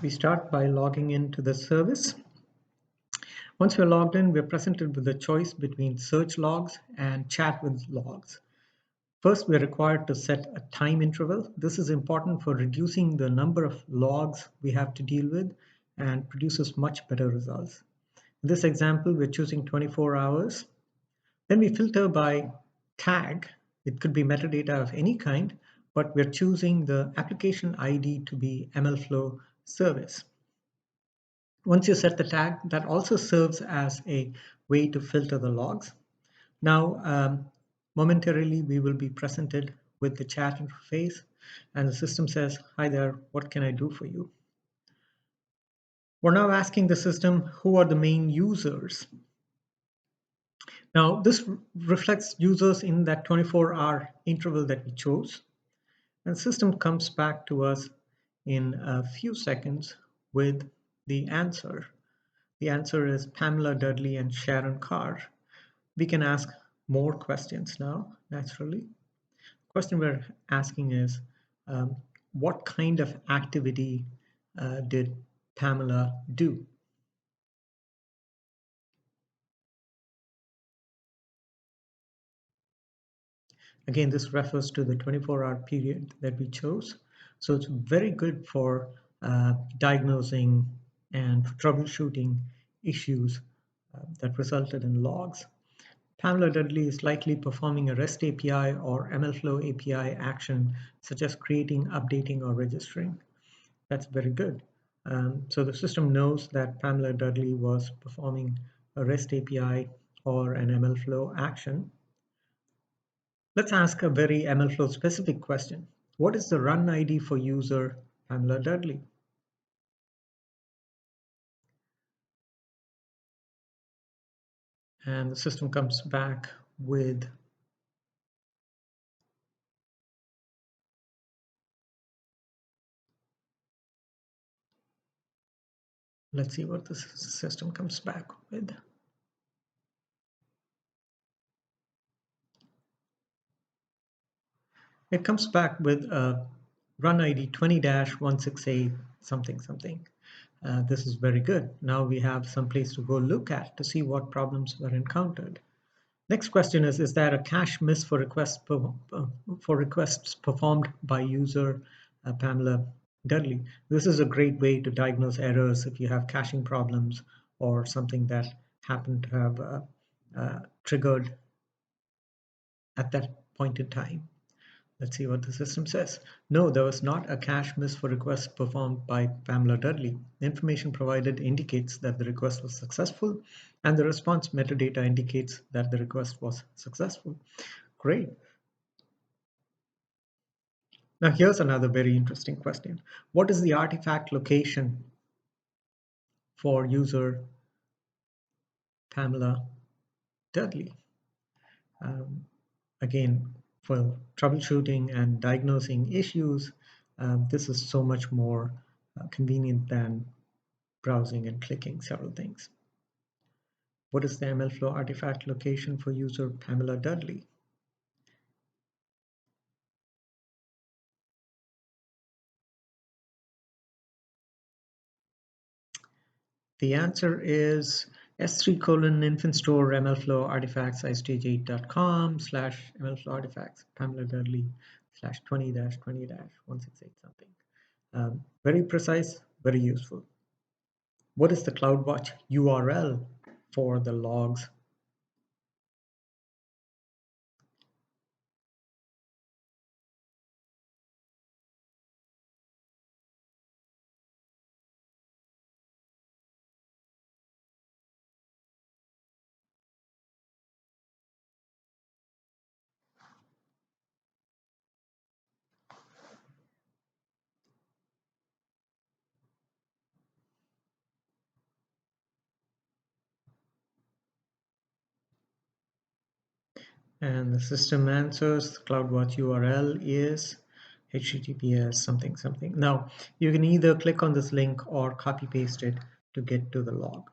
We start by logging into the service. Once we're logged in, we're presented with a choice between search logs and chat with logs. First, we're required to set a time interval. This is important for reducing the number of logs we have to deal with and produces much better results. In this example, we're choosing 24 hours. Then we filter by tag. It could be metadata of any kind, but we're choosing the application ID to be MLflow service. Once you set the tag, that also serves as a way to filter the logs. Now, momentarily, we will be presented with the chat interface, and the system says, "Hi there, what can I do for you?" We're now asking the system, who are the main users? Now, this reflects users in that 24-hour interval that we chose. And the system comes back to us in a few seconds with the answer. The answer is Pamela Dudley and Sharon Carr. We can ask more questions now, naturally. The question we're asking is, what kind of activity did Pamela do? Again, this refers to the 24-hour period that we chose. So it's very good for diagnosing and troubleshooting issues that resulted in logs. Pamela Dudley is likely performing a REST API or MLflow API action, such as creating, updating, or registering. That's very good. So the system knows that Pamela Dudley was performing a REST API or an MLflow action. Let's ask a very MLflow specific question. What is the run ID for user Pamela Dudley? And the system comes back with let's see what the system comes back with. It comes back with a run ID 20-168 something something. This is very good. Now we have some place to go look at to see what problems were encountered. Next question is there a cache miss for requests performed by user Pamela Dudley? This is a great way to diagnose errors if you have caching problems or something that happened to have triggered at that point in time. Let's see what the system says. No, there was not a cache miss for requests performed by Pamela Dudley. The information provided indicates that the request was successful, and the response metadata indicates that the request was successful. Great. Now here's another very interesting question. What is the artifact location for user Pamela Dudley? Again, for troubleshooting and diagnosing issues, this is so much more convenient than browsing and clicking several things. What is the MLflow artifact location for user Pamela Dudley? The answer is s3:infinstore MLflow artifacts istage8.com/MLflow artifacts Pamela Dudley /20-20-168 something. Very precise, very useful. What is the CloudWatch URL for the logs? And the system answers CloudWatch URL is https something something. Now you can either click on this link or copy paste it to get to the log.